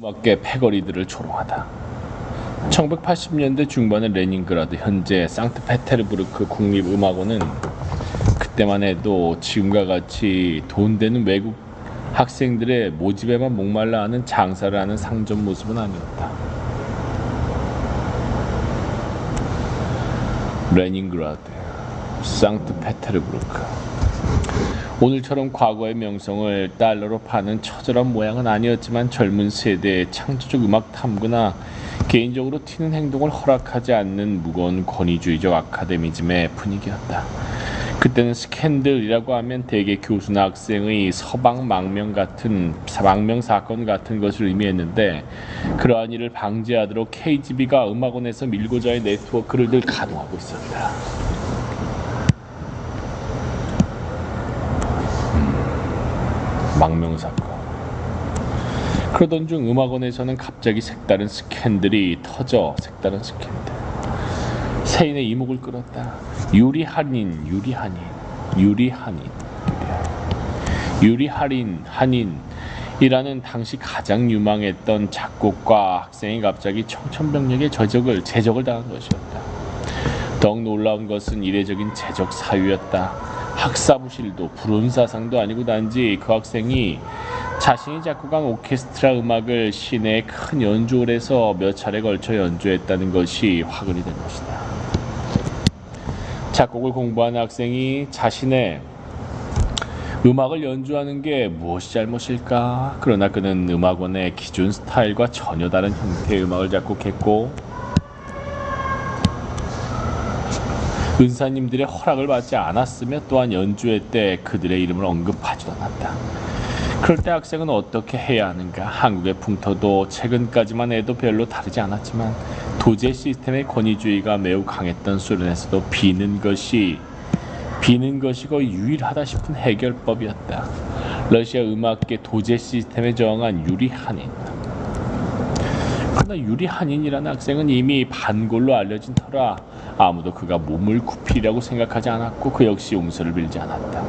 음악계 패거리들을 조롱하다. 1980년대 중반의 레닌그라드, 현재 상트페테르부르크 국립음악원은 그때만 해도 지금과 같이 돈 되는 외국 학생들의 모집에만 목말라 하는 장사를 하는 상점 모습은 아니었다. 레닌그라드, 상트페테르부르크. 오늘처럼 과거의 명성을 달러로 파는 처절한 모양은 아니었지만 젊은 세대의 창조적 음악 탐구나 개인적으로 튀는 행동을 허락하지 않는 무거운 권위주의적 아카데미즘의 분위기였다. 그때는 스캔들이라고 하면 대개 교수나 학생의 서방 망명 사건 같은 것을 의미했는데, 그러한 일을 방지하도록 KGB가 음악원에서 밀고자의 네트워크를 늘 가동하고 있었다. 망명 사건. 그러던 중 음악원에서는 갑자기 색다른 스캔들이 터져 색다른 스캔들. 세인의 이목을 끌었다. 유리한인이라는 당시 가장 유망했던 작곡가 학생이 갑자기 청천벽력의 제적을 당한 것이었다. 더욱 놀라운 것은 이례적인 제적 사유였다. 학사부실도 불운사상도 아니고 단지 그 학생이 자신이 작곡한 오케스트라 음악을 시내의 큰 연주홀에서 몇 차례 걸쳐 연주했다는 것이 화근이 된 것이다. 작곡을 공부하는 학생이 자신의 음악을 연주하는 게 무엇이 잘못일까? 그러나 그는 음악원의 기존 스타일과 전혀 다른 형태의 음악을 작곡했고, 은사님들의 허락을 받지 않았으며 또한 연주회 때 그들의 이름을 언급하지도 않았다. 그럴 때 학생은 어떻게 해야 하는가? 한국의 풍토도 최근까지만 해도 별로 다르지 않았지만 도제 시스템의 권위주의가 매우 강했던 소련에서도 비는 것이 거의 유일하다 싶은 해결법이었다. 러시아 음악계 도제 시스템에 저항한 유리한인. 그러나 유리한인이라는 학생은 이미 반골로 알려진 터라 아무도 그가 몸을 굽히려고 생각하지 않았고 그 역시 용서를 빌지 않았다.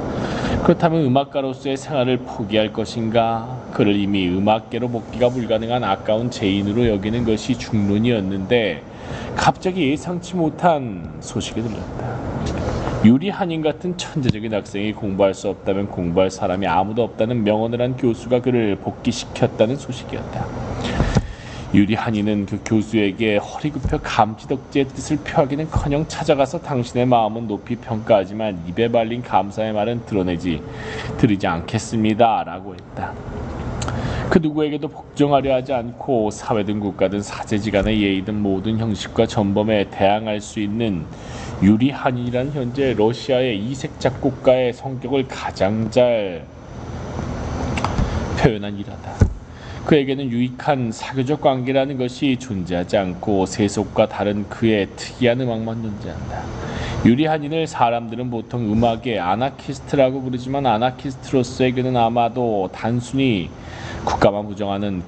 그렇다면 음악가로서의 생활을 포기할 것인가? 그를 이미 음악계로 복귀가 불가능한 아까운 죄인으로 여기는 것이 중론이었는데, 갑자기 예상치 못한 소식이 들렸다. 유리한인 같은 천재적인 학생이 공부할 수 없다면 공부할 사람이 아무도 없다는 명언을 한 교수가 그를 복귀시켰다는 소식이었다. 유리한이는 그 교수에게 허리 굽혀 감지덕지의 뜻을 표하기는커녕 찾아가서 당신의 마음은 높이 평가하지만 입에 발린 감사의 말은 드리지 않겠습니다 라고 했다. 그 누구에게도 복종하려 하지 않고 사회든 국가든 사제지간의 예의든 모든 형식과 전범에 대항할 수 있는 유리한이란 현재 러시아의 이색 작곡가의 성격을 가장 잘 표현한 일이다. 그에게는 유익한 사교적 관계라는 것이 존재하지 않고 세속과 다른 그의 특이한 음악만 존재한다. 유리한인을 사람들은 보통 음악의 아나키스트라고 부르지만 아나키스트로서의 그는 아마도 단순히 국가만 부정하는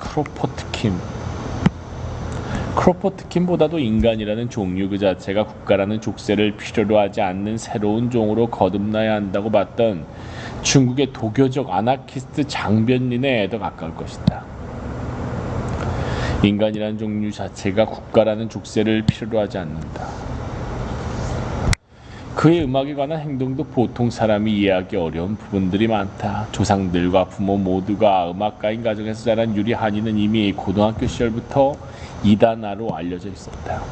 크로포트킨보다도 인간이라는 종류 그 자체가 국가라는 족쇄를 필요로 하지 않는 새로운 종으로 거듭나야 한다고 봤던 중국의 도교적 아나키스트 장변린에 더 가까울 것이다. 인간이라는 종류 자체가 국가라는 족쇄를 필요로 하지 않는다. 그의 음악에 관한 행동도 보통 사람이 이해하기 어려운 부분들이 많다. 조상들과 부모 모두가 음악가인 가정에서 자란 유리한이는 이미 고등학교 시절부터 이단아로 알려져 있었다.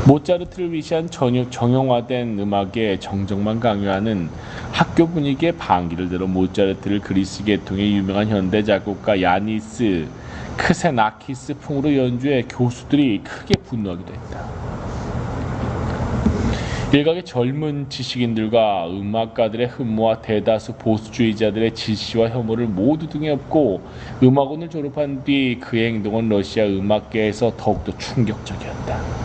모차르트를 위시한 정형화된 음악의 정적만 강요하는 학교 분위기의 반기를 들어 모차르트를 그리스 계통의 유명한 현대 작곡가 야니스 크세나키스 풍으로 연주해 교수들이 크게 분노하기도 했다. 일각의 젊은 지식인들과 음악가들의 흠모와 대다수 보수주의자들의 질시와 혐오를 모두 등에 업고 음악원을 졸업한 뒤 그의 행동은 러시아 음악계에서 더욱더 충격적이었다.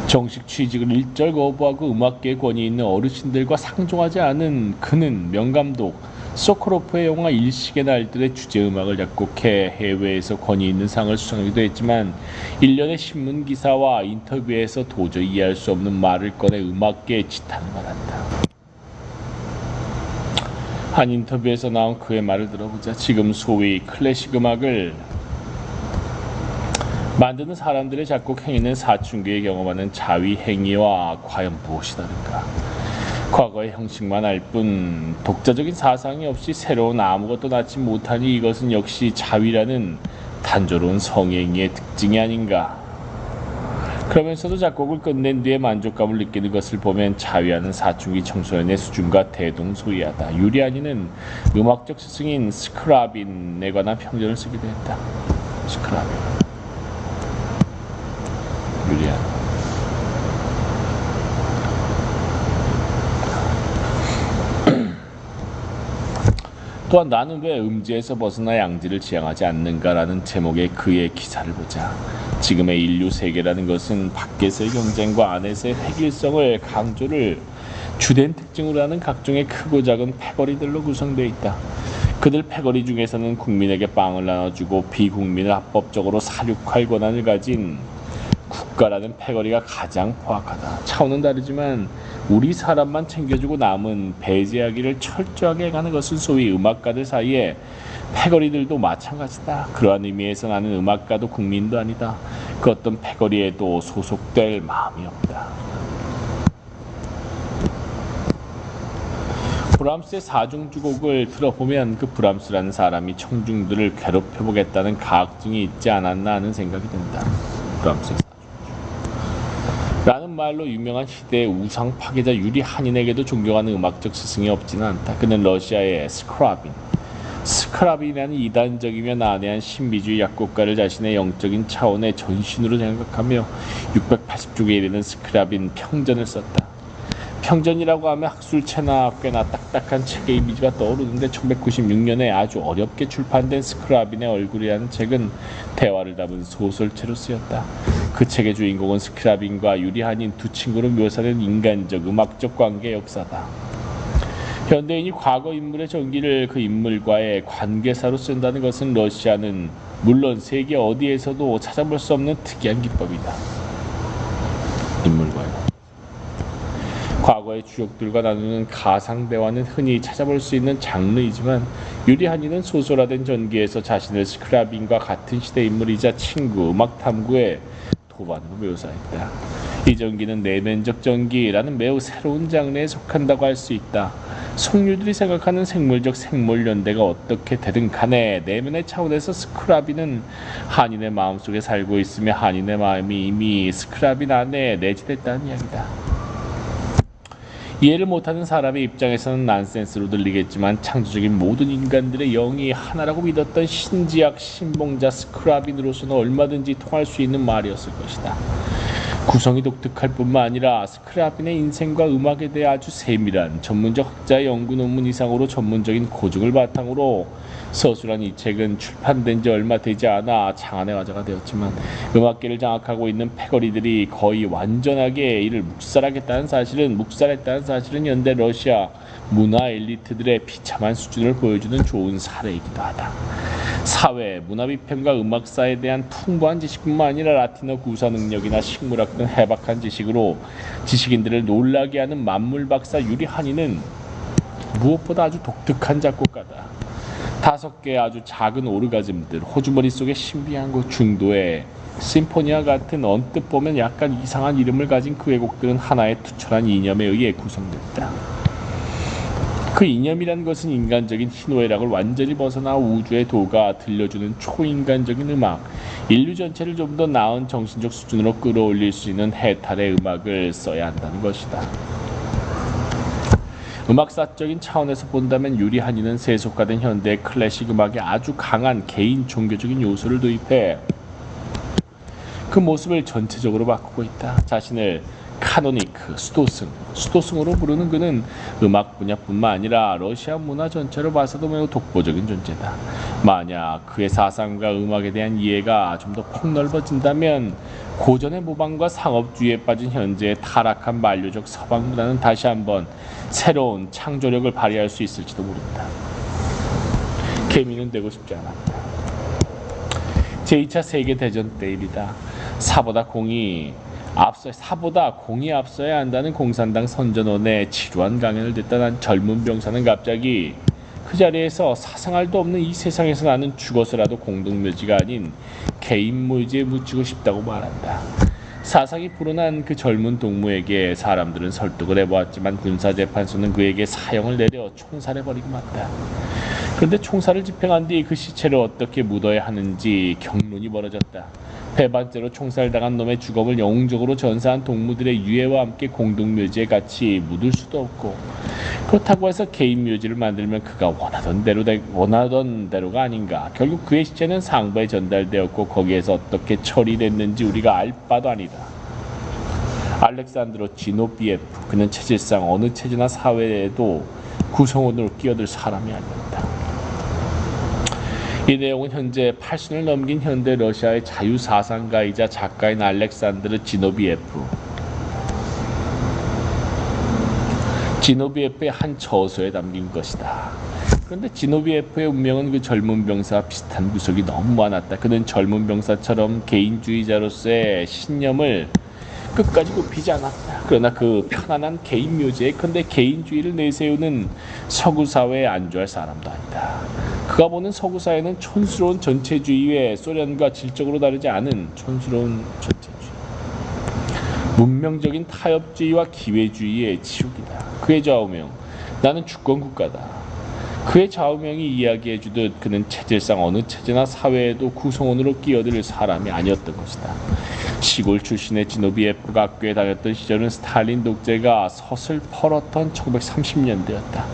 정식 취직을 일절 거부하고 음악계에 권위 있는 어르신들과 상종하지 않은 그는 명감독 소코로프의 영화 일식의 날들의 주제음악을 작곡해 해외에서 권위 있는 상을 수상하기도 했지만 일련의 신문기사와 인터뷰에서 도저히 이해할 수 없는 말을 꺼내 음악계에 지탄을 받았다. 한 인터뷰에서 나온 그의 말을 들어보자. 지금 소위 클래식 음악을 만드는 사람들의 작곡 행위는 사춘기에 경험하는 자위 행위와 과연 무엇이 다른가? 과거의 형식만 알 뿐 독자적인 사상이 없이 새로운 아무것도 낳지 못하니 이것은 역시 자위라는 단조로운 성행위의 특징이 아닌가? 그러면서도 작곡을 끝낸 뒤에 만족감을 느끼는 것을 보면 자위하는 사춘기 청소년의 수준과 대동소이하다. 유리아니는 음악적 스승인 스크라빈에 관한 평전을 쓰기도 했다. 스크라빈, 유리아니. 또한 나는 왜 음지에서 벗어나 양지를 지향하지 않는가라는 제목의 그의 기사를 보자. 지금의 인류 세계라는 것은 밖에서의 경쟁과 안에서의 획일성을 강조를 주된 특징으로 하는 각종의 크고 작은 패거리들로 구성되어 있다. 그들 패거리 중에서는 국민에게 빵을 나눠주고 비국민을 합법적으로 사육할 권한을 가진 국가라는 패거리가 가장 포악하다. 차원은 다르지만 우리 사람만 챙겨주고 남은 배제하기를 철저하게 행하는 것은 소위 음악가들 사이에 패거리들도 마찬가지다. 그러한 의미에서 나는 음악가도 국민도 아니다. 그 어떤 패거리에도 소속될 마음이 없다. 브람스의 사중주곡을 들어보면 그 브람스라는 사람이 청중들을 괴롭혀보겠다는 가학증이 있지 않았나 하는 생각이 든다. 브람스의 라는 말로 유명한 시대의 우상 파괴자 유리 한인에게도 존경하는 음악적 스승이 없지는 않다. 그는 러시아의 스크라빈이라는 이단적이며 난해한 신비주의 약곡가를 자신의 영적인 차원의 전신으로 생각하며 680쪽에 이르는 스크라빈 평전을 썼다. 평전이라고 하면 학술체나 꽤나 딱딱한 책의 이미지가 떠오르는데 1996년에 아주 어렵게 출판된 스크라빈의 얼굴이라는 책은 대화를 담은 소설체로 쓰였다. 그 책의 주인공은 스크라빈과 유리한인 두 친구로 묘사된 인간적, 음악적 관계의 역사다. 현대인이 과거 인물의 전기를 그 인물과의 관계사로 쓴다는 것은 러시아는 물론 세계 어디에서도 찾아볼 수 없는 특이한 기법이다. 인물과의 과거의 주역들과 나누는 가상대화는 흔히 찾아볼 수 있는 장르이지만 유리한이는 소설화된 전기에서 자신을 스크라빈과 같은 시대 인물이자 친구, 음악 탐구의 도반으로 묘사했다. 이 전기는 내면적 전기라는 매우 새로운 장르에 속한다고 할 수 있다. 속류들이 생각하는 생물적 생물연대가 어떻게 되든 간에 내면의 차원에서 스크라빈은 한인의 마음속에 살고 있으며 한인의 마음이 이미 스크라빈 안에 내재됐다는 이야기다. 이해를 못하는 사람의 입장에서는 난센스로 들리겠지만 창조적인 모든 인간들의 영이 하나라고 믿었던 신지학 신봉자 스크라빈으로서는 얼마든지 통할 수 있는 말이었을 것이다. 구성이 독특할 뿐만 아니라 스크라빈의 인생과 음악에 대해 아주 세밀한 전문적 학자의 연구 논문 이상으로 전문적인 고증을 바탕으로 서술한 이 책은 출판된 지 얼마 되지 않아 장안의 화제가 되었지만 음악계를 장악하고 있는 패거리들이 거의 완전하게 이를 묵살했다는 사실은 현대 러시아 문화 엘리트들의 비참한 수준을 보여주는 좋은 사례이기도 하다. 사회, 문화 비평과 음악사에 대한 풍부한 지식뿐만 아니라 라틴어 구사 능력이나 식물학 등 해박한 지식으로 지식인들을 놀라게 하는 만물 박사 유리 한이는 무엇보다 아주 독특한 작곡가다. 5개의 아주 작은 오르가즘들, 호주머니 속의 신비한 곳, 중도의 심포니와 같은 언뜻 보면 약간 이상한 이름을 가진 그의 곡들은 하나의 투철한 이념에 의해 구성됐다. 그 이념이란 것은 인간적인 희노애락을 완전히 벗어나 우주의 도가 들려주는 초인간적인 음악, 인류 전체를 좀 더 나은 정신적 수준으로 끌어올릴 수 있는 해탈의 음악을 써야 한다는 것이다. 음악사적인 차원에서 본다면 유리 한이는 세속화된 현대의 클래식 음악에 아주 강한 개인 종교적인 요소를 도입해 그 모습을 전체적으로 바꾸고 있다. 자신을 카노니크, 수도승으로 부르는 그는 음악 분야뿐만 아니라 러시아 문화 전체로 봐서도 매우 독보적인 존재다. 만약 그의 사상과 음악에 대한 이해가 좀 더 폭넓어진다면 고전의 모방과 상업주의에 빠진 현재의 타락한 만류적 서방 문화는 다시 한번 새로운 창조력을 발휘할 수 있을지도 모른다. 개미는 되고 싶지 않았다. 제2차 세계대전 때 일이다. 사보다 공이 앞서야 한다는 공산당 선전원의 지루한 강연을 듣던 한 젊은 병사는 갑자기 그 자리에서 사생활도 없는 이 세상에서 나는 죽어서라도 공동묘지가 아닌 개인 묘지에 묻히고 싶다고 말한다. 사상이 불어난 그 젊은 동무에게 사람들은 설득을 해보았지만 군사재판소는 그에게 사형을 내려 총살해버리고 말다. 그런데 총살을 집행한 뒤 그 시체를 어떻게 묻어야 하는지 경론이 벌어졌다. 배반죄로 총살당한 놈의 주검을 영웅적으로 전사한 동무들의 유해와 함께 공동묘지에 같이 묻을 수도 없고, 그렇다고 해서 개인 묘지를 만들면 그가 원하던 대로가 아닌가. 결국 그의 시체는 상부에 전달되었고 거기에서 어떻게 처리됐는지 우리가 알 바도 아니다. 알렉산드로 지노비에프, 그는 체질상 어느 체제나 사회에도 구성원으로 끼어들 사람이 아니었다. 이 내용은 현재 80년을 넘긴 현대 러시아의 자유사상가이자 작가인 알렉산드르 지노비에프의 한 저서에 담긴 것이다. 그런데 지노비에프의 운명은 그 젊은 병사와 비슷한 구석이 너무 많았다. 그는 젊은 병사처럼 개인주의자로서의 신념을 끝까지 굽히지 않았다. 그러나 그 편안한 개인 묘지에 근데 개인주의를 내세우는 서구 사회에 안주할 사람도 아니다. 그가 보는 서구 사회는 촌스러운 전체주의에 소련과 질적으로 다르지 않은 촌스러운 전체주의, 문명적인 타협주의와 기회주의의 지옥이다. 그의 좌우명, 나는 주권국가다. 그의 좌우명이 이야기해주듯 그는 체질상 어느 체제나 사회에도 구성원으로 끼어들 사람이 아니었던 것이다. 시골 출신의 지노비에프가 학교에 다녔던 시절은 스탈린 독재가 서슬퍼렇던 1930년대였다.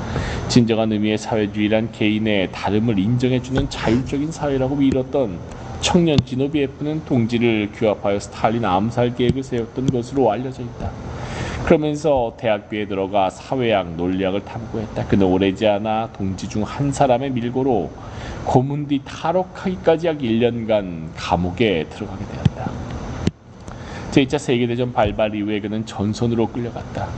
진정한 의미의 사회주의란 개인의 다름을 인정해주는 자율적인 사회라고 믿었던 청년 지노비에프는 동지를 규합하여 스탈린 암살 계획을 세웠던 것으로 알려져 있다. 그러면서 대학교에 들어가 사회학, 논리학을 탐구했다. 그는 오래지 않아 동지 중 한 사람의 밀고로 고문 뒤 탈옥하기까지 약 1년간 감옥에 들어가게 되었다. 제2차 세계대전 발발 이후에 그는 전선으로 끌려갔다.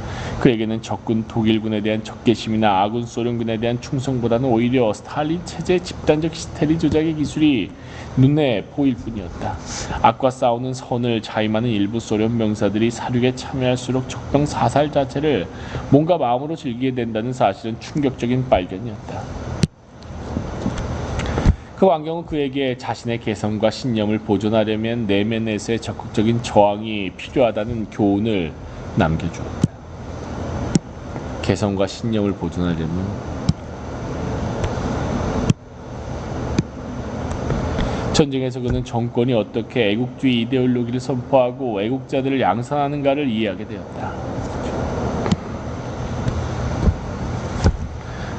그에게는 적군 독일군에 대한 적개심이나 아군 소련군에 대한 충성보다는 오히려 스탈린 체제의 집단적 히스테리 조작의 기술이 눈에 보일 뿐이었다. 악과 싸우는 선을 자임하는 일부 소련 병사들이 사륙에 참여할수록 적병 사살 자체를 뭔가 마음으로 즐기게 된다는 사실은 충격적인 발견이었다. 그 환경은 그에게 자신의 개성과 신념을 보존하려면 내면에서의 적극적인 저항이 필요하다는 교훈을 남겨주었다. 개성과 신념을 보존하려면 전쟁에서 그는 정권이 어떻게 애국주의 이데올로기를 선포하고 애국자들을 양산하는가를 이해하게 되었다.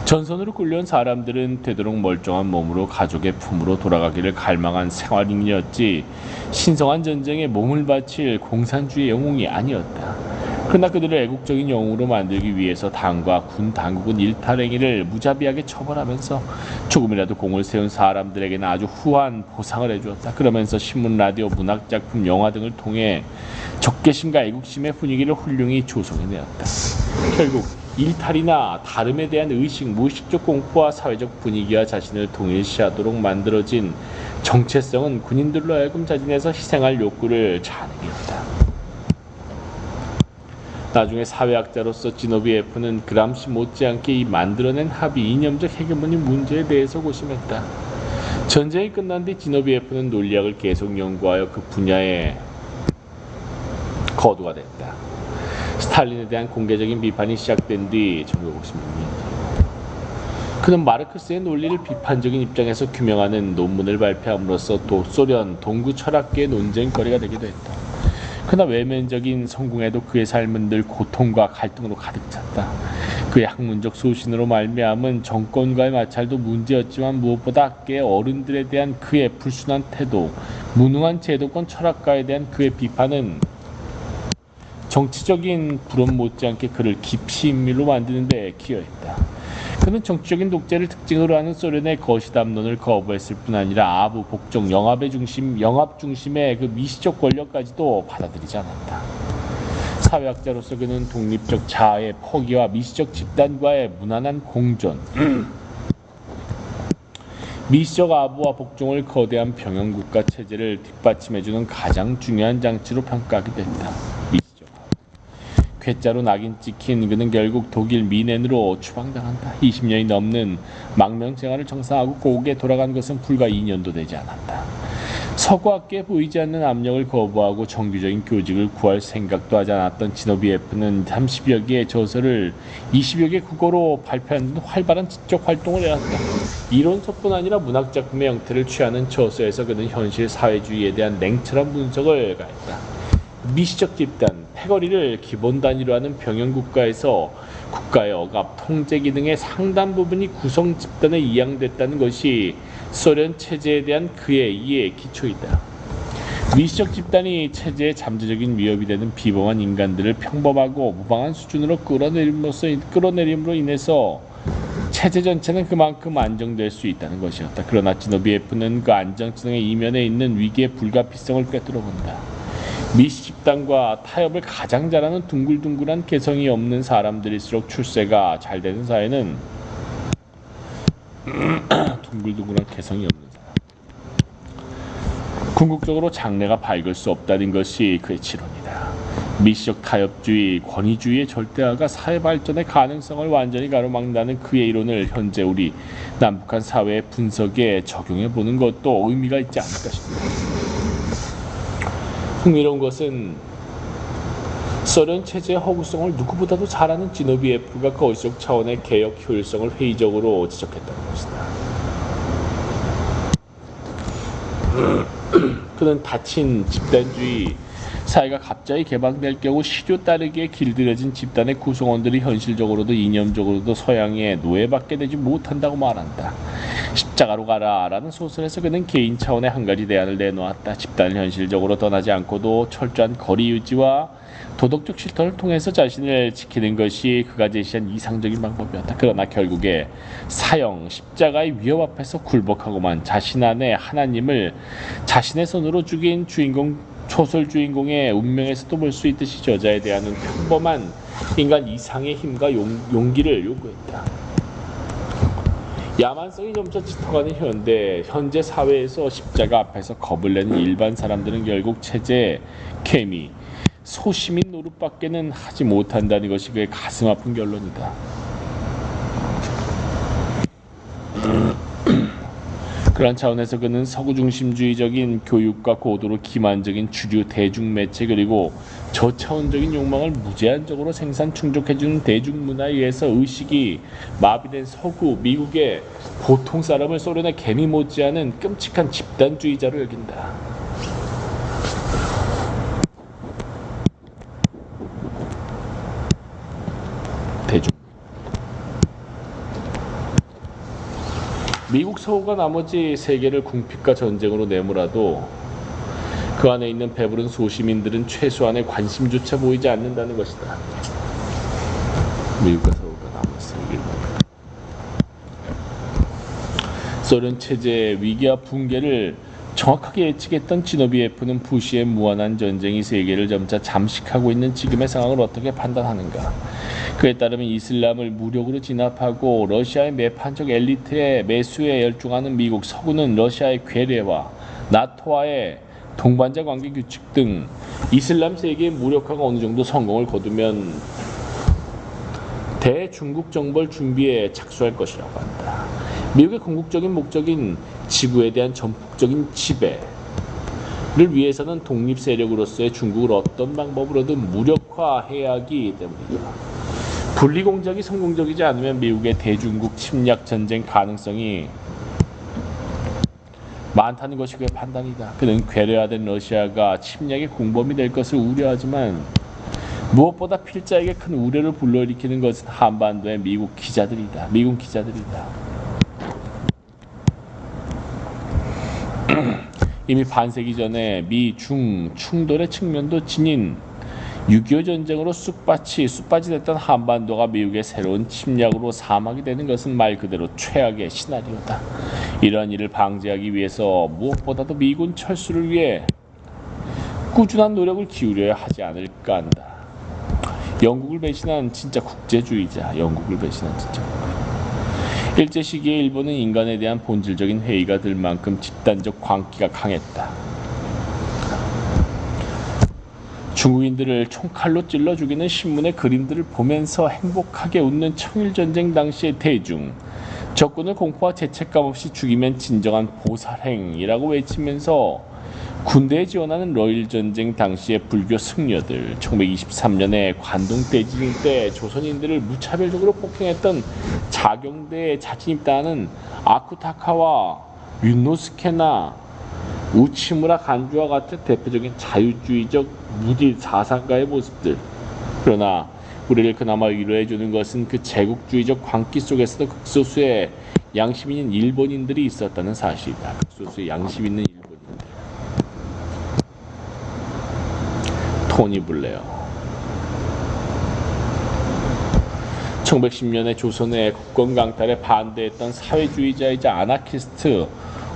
전선으로 끌려온 사람들은 되도록 멀쩡한 몸으로 가족의 품으로 돌아가기를 갈망한 생활인이었지 신성한 전쟁에 몸을 바칠 공산주의 영웅이 아니었다. 그러나 그들을 애국적인 영웅으로 만들기 위해서 당과 군 당국은 일탈행위를 무자비하게 처벌하면서 조금이라도 공을 세운 사람들에게는 아주 후한 보상을 해주었다. 그러면서 신문, 라디오, 문학작품, 영화 등을 통해 적개심과 애국심의 분위기를 훌륭히 조성해내었다. 결국 일탈이나 다름에 대한 의식, 무의식적 공포와 사회적 분위기와 자신을 동일시하도록 만들어진 정체성은 군인들로 하여금 자진해서 희생할 욕구를 자아내었다. 나중에 사회학자로서 지노비에프는 그람시 못지않게 이 만들어낸 합의 이념적 헤게모니 문제에 대해서 고심했다. 전쟁이 끝난 뒤 지노비에프는 논리학을 계속 연구하여 그 분야에 거두가 됐다. 스탈린에 대한 공개적인 비판이 시작된 뒤 1956년 그는 마르크스의 논리를 비판적인 입장에서 규명하는 논문을 발표함으로써 소련 동구 철학계의 논쟁거리가 되기도 했다. 그러나 외면적인 성공에도 그의 삶은 늘 고통과 갈등으로 가득 찼다. 그의 학문적 소신으로 말미암은 정권과의 마찰도 문제였지만 무엇보다 학계의 어른들에 대한 그의 불순한 태도, 무능한 제도권 철학가에 대한 그의 비판은 정치적인 불온 못지않게 그를 깊이 인물로 만드는 데 기여했다. 그는 정치적인 독재를 특징으로 하는 소련의 거시담론을 거부했을 뿐 아니라 아부, 복종, 영합 중심의 그 미시적 권력까지도 받아들이지 않았다. 사회학자로서 그는 독립적 자아의 포기와 미시적 집단과의 무난한 공존, 미시적 아부와 복종을 거대한 병영국가 체제를 뒷받침해주는 가장 중요한 장치로 평가하게 됐다. 괴짜로 낙인 찍힌 그는 결국 독일 미넨으로 추방당한다. 20년이 넘는 망명 생활을 정상하고 고국에 돌아간 것은 불과 2년도 되지 않았다. 서구학계에 보이지 않는 압력을 거부하고 정규적인 교직을 구할 생각도 하지 않았던 지노비에프는 30여 개의 저서를 20여 개 국어로 발표하는 등 활발한 지적 활동을 해왔다. 이론서뿐 아니라 문학작품의 형태를 취하는 저서에서 그는 현실 사회주의에 대한 냉철한 분석을 가했다. 미시적 집단, 패거리를 기본 단위로 하는 병영국가에서 국가의 억압, 통제 기능의 상당 부분이 구성 집단에 이양됐다는 것이 소련 체제에 대한 그의 이해의 기초이다. 미시적 집단이 체제의 잠재적인 위협이 되는 비범한 인간들을 평범하고 무방한 수준으로 끌어내림으로 인해서 체제 전체는 그만큼 안정될 수 있다는 것이었다. 그러나 지노비에프는 그 안정성의 이면에 있는 위기의 불가피성을 꿰뚫어본다. 미시 집단과 타협을 가장 잘하는 둥글둥글한 개성이 없는 사람들일수록 출세가 잘 되는 사회는 둥글둥글한 개성이 없는 사람. 궁극적으로 장래가 밝을 수 없다는 것이 그의 지론이다. 미시적 타협주의, 권위주의의 절대화가 사회 발전의 가능성을 완전히 가로막는다는 그의 이론을 현재 우리 남북한 사회의 분석에 적용해 보는 것도 의미가 있지 않을까 싶습니다. 흥미로운 것은 소련 체제의 허구성을 누구보다도 잘 아는 지노비에프가 거시적 차원의 개혁 효율성을 회의적으로 지적했다는 것이다. 그는 닫힌 집단주의 사회가 갑자기 개방될 경우 시료 따르기에 길들여진 집단의 구성원들이 현실적으로도 이념적으로도 서양에 노예받게 되지 못한다고 말한다. 십자가로 가라라는 소설에서 그는 개인 차원의 한 가지 대안을 내놓았다. 집단을 현실적으로 떠나지 않고도 철저한 거리 유지와 도덕적 실천을 통해서 자신을 지키는 것이 그가 제시한 이상적인 방법이었다. 그러나 결국에 사형, 십자가의 위협 앞에서 굴복하고만 자신 안에 하나님을 자신의 손으로 죽인 소설 주인공의 운명에서도 볼 수 있듯이 저자에 대한 평범한 인간 이상의 힘과 용기를 요구했다. 야만성이 점차 짙어가는 현재 사회에서 십자가 앞에서 겁을 내는 일반 사람들은 결국 체제의 케미, 소시민 노릇밖에는 하지 못한다는 것이 그의 가슴 아픈 결론이다. 그런 차원에서 그는 서구 중심주의적인 교육과 고도로 기만적인 주류 대중매체 그리고 저차원적인 욕망을 무제한적으로 생산 충족해주는 대중문화에 의해서 의식이 마비된 서구 미국의 보통 사람을 소련의 개미 못지않은 끔찍한 집단주의자로 여긴다. 미국 서구가 나머지 세계를 궁핍과 전쟁으로 내몰아도 그 안에 있는 배부른 소시민들은 최소한의 관심조차 보이지 않는다는 것이다. 미국과 서구가 나머지 세계를 소련 체제의 위기와 붕괴를 정확하게 예측했던 지노비에프는 부시의 무한한 전쟁이 세계를 점차 잠식하고 있는 지금의 상황을 어떻게 판단하는가? 그에 따르면 이슬람을 무력으로 진압하고 러시아의 매판적 엘리트의 매수에 열중하는 미국 서구는 러시아의 괴뢰와 나토와의 동반자 관계 규칙 등 이슬람 세계의 무력화가 어느 정도 성공을 거두면 대중국 정벌 준비에 착수할 것이라고 한다. 미국의 궁극적인 목적인 지구에 대한 전폭적인 지배를 위해서는 독립 세력으로서의 중국을 어떤 방법으로든 무력화해야 하기 때문이다. 분리 공작이 성공적이지 않으면 미국의 대중국 침략 전쟁 가능성이 많다는 것이 그의 판단이다. 그는 괴뢰화된 러시아가 침략의 공범이 될 것을 우려하지만 무엇보다 필자에게 큰 우려를 불러일으키는 것은 한반도의 미군 기자들이다. 이미 반세기 전에 미-중 충돌의 측면도 지닌 6.25 전쟁으로 쑥밭이 됐던 한반도가 미국의 새로운 침략으로 사막이 되는 것은 말 그대로 최악의 시나리오다. 이러한 일을 방지하기 위해서 무엇보다도 미군 철수를 위해 꾸준한 노력을 기울여야 하지 않을까 한다. 영국을 배신한 진짜 국제주의자. 일제 시기에 일본은 인간에 대한 본질적인 회의가 들 만큼 집단적 광기가 강했다. 중국인들을 총칼로 찔러 죽이는 신문의 그림들을 보면서 행복하게 웃는 청일전쟁 당시의 대중, 적군을 공포와 죄책감 없이 죽이면 진정한 보살행이라고 외치면서 군대에 지원하는 러일전쟁 당시의 불교 승려들, 1923년에 관동 대지진 때 조선인들을 무차별적으로 폭행했던 자경대에 자진 입단하는 아쿠타카와 윤노스케나 우치무라 간주와 같은 대표적인 자유주의적 무디 사상가의 모습들. 그러나 우리를 그나마 위로해주는 것은 그 제국주의적 광기 속에서도 극소수의 양심 있는 일본인들이 있었다는 사실이다. 극소수의 양심 있는 일본인들. 토니 블레어. 1910년에 조선의 국권 강탈에 반대했던 사회주의자이자 아나키스트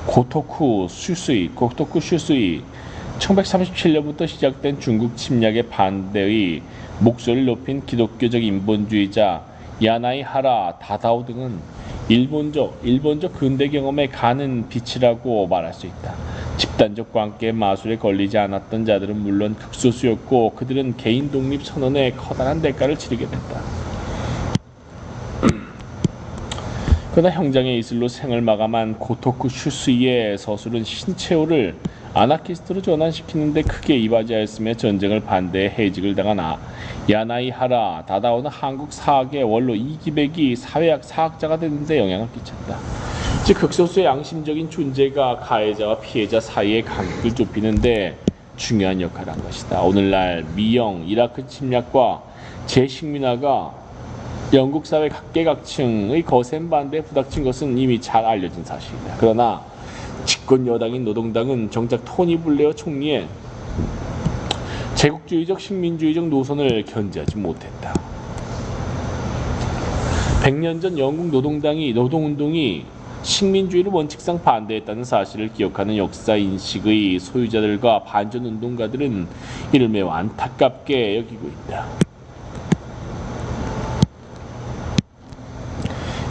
고토쿠 슈스이 1937년부터 시작된 중국 침략에 반대의 목소리를 높인 기독교적 인본주의자 야나이 하라 다다오 등은 일본적 근대 경험에 가는 빛이라고 말할 수 있다. 집단적 관계의 마술에 걸리지 않았던 자들은 물론 극소수였고 그들은 개인 독립 선언에 커다란 대가를 치르게 됐다. 그러나 형장의 이슬로 생을 마감한 고토쿠 슈스이의 서술은 신체호를 아나키스트로 전환시키는데 크게 이바지하였으며 전쟁을 반대해 해직을 당한 야나이 하라 다다오는 한국 사학의 원로 이기백이 사회학 사학자가 되는 데 영향을 끼쳤다. 즉 극소수의 양심적인 존재가 가해자와 피해자 사이의 간극을 좁히는데 중요한 역할을 한 것이다. 오늘날 미영, 이라크 침략과 재식민화가 영국 사회 각계각층의 거센 반대에 부닥친 것은 이미 잘 알려진 사실이다. 그러나 집권 여당인 노동당은 정작 토니 블레어 총리의 제국주의적 식민주의적 노선을 견제하지 못했다. 100년 전 영국 노동운동이 식민주의를 원칙상 반대했다는 사실을 기억하는 역사인식의 소유자들과 반전운동가들은 이를 매우 안타깝게 여기고 있다.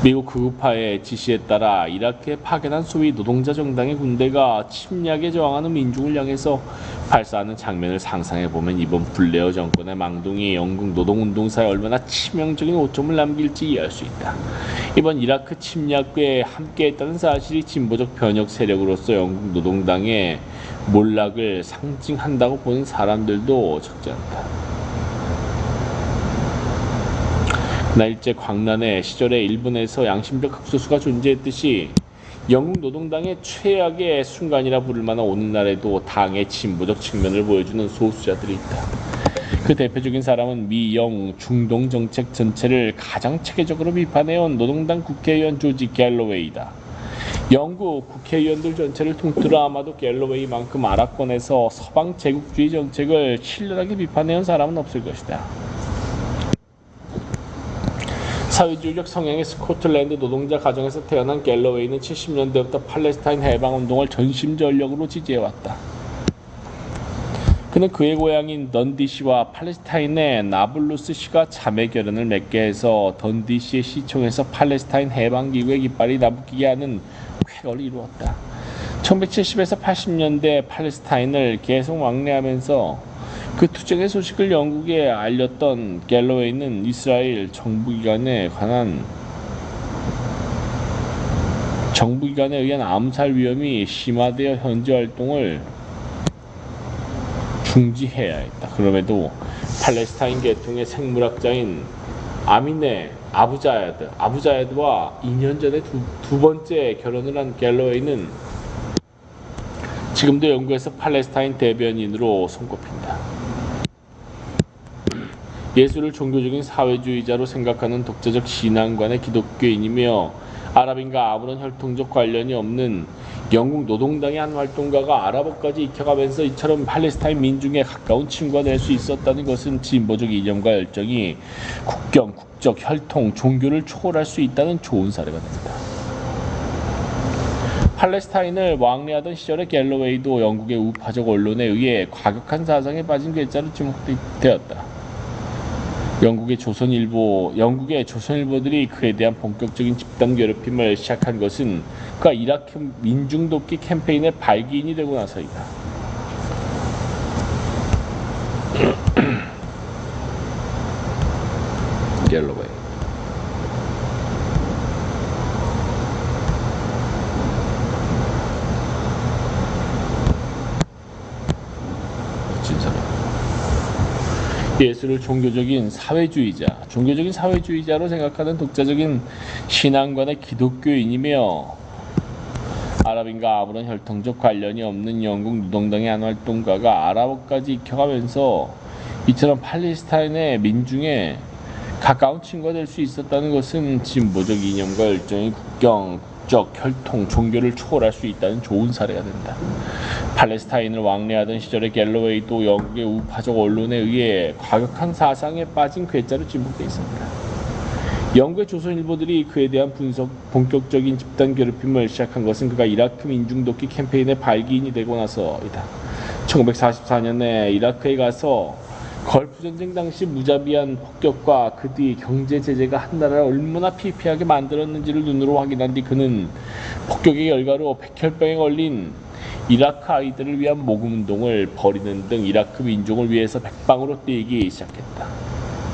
미국 극우파의 지시에 따라 이라크에 파견한 소위 노동자 정당의 군대가 침략에 저항하는 민중을 향해서 발사하는 장면을 상상해보면 이번 블레어 정권의 망동이 영국 노동운동사에 얼마나 치명적인 오점을 남길지 이해할 수 있다. 이번 이라크 침략에 함께했다는 사실이 진보적 변혁 세력으로서 영국 노동당의 몰락을 상징한다고 보는 사람들도 적지 않다. 일제 광란의 시절에 일본에서 양심적 극소수가 존재했듯이 영국 노동당의 최악의 순간이라 부를 만한 오늘날에도 당의 진보적 측면을 보여주는 소수자들이 있다. 그 대표적인 사람은 미영 중동 정책 전체를 가장 체계적으로 비판해온 노동당 국회의원 조지 갤러웨이다. 영국 국회의원들 전체를 통틀어 아마도 갤러웨이만큼 아랍권에서 서방 제국주의 정책을 신랄하게 비판해온 사람은 없을 것이다. 사회주의적 성향의 스코틀랜드 노동자 가정에서 태어난 갤러웨이는 70년대부터 팔레스타인 해방운동을 전심전력으로 지지해왔다. 그는 그의 고향인 던디시와 팔레스타인의 나블루스시가 자매 결연을 맺게 해서 던디시의 시청에서 팔레스타인 해방기구의 깃발이 나부끼게 하는 쾌거를 이루었다. 1970에서 80년대 팔레스타인을 계속 왕래하면서 그 투쟁의 소식을 영국에 알렸던 갤러웨이는 이스라엘 정부기관에 의한 암살 위험이 심화되어 현지 활동을 중지해야 했다. 그럼에도 팔레스타인 계통의 생물학자인 아미네 아부자야드와 2년 전에 두 번째 결혼을 한 갤러웨이는 지금도 영국에서 팔레스타인 대변인으로 손꼽힌다. 예수를 종교적인 사회주의자로 생각하는 독자적 신앙관의 기독교인이며 아랍인과 아무런 혈통적 관련이 없는 영국 노동당의 한 활동가가 아랍어까지 익혀가면서 이처럼 팔레스타인 민중에 가까운 친구가 될 수 있었다는 것은 진보적 이념과 열정이 국경, 국적, 혈통, 종교를 초월할 수 있다는 좋은 사례가 됩니다. 팔레스타인을 왕래하던 시절의 갤러웨이도 영국의 우파적 언론에 의해 과격한 사상에 빠진 괴짜로 지목되었다. 영국의 조선일보들이 그에 대한 본격적인 집단 괴롭힘을 시작한 것은 그가 이라크 민중 돕기 캠페인의 발기인이 되고 나서이다. 갤러웨이. 멋진 사람. 예수를 종교적인 사회주의자로 생각하는 독자적인 신앙관의 기독교인이며 아랍인과 아무런 혈통적 관련이 없는 영국 노동당의 한 활동가가 아랍어까지 익혀가면서 이처럼 팔레스타인의 민중에 가까운 친구가 될 수 있었다는 것은 진보적 이념과 열정이 국적, 혈통, 종교를 초월할 수 있다는 좋은 사례가 된다. 팔레스타인을 왕래하던 시절의 갤러웨이도 영국의 우파적 언론에 의해 과격한 사상에 빠진 괴짜로 지목되어 있습니다. 영국의 조선일보들이 그에 대한 본격적인 집단 괴롭힘을 시작한 것은 그가 이라크 민중독기 캠페인의 발기인이 되고 나서이다. 1944년에 이라크에 가서 걸프전쟁 당시 무자비한 폭격과 그 뒤 경제 제재가 한 나라를 얼마나 피폐하게 만들었는지를 눈으로 확인한 뒤 그는 폭격의 결과로 백혈병에 걸린 이라크 아이들을 위한 모금운동을 벌이는 등 이라크 민족을 위해서 백방으로 뛰기 시작했다.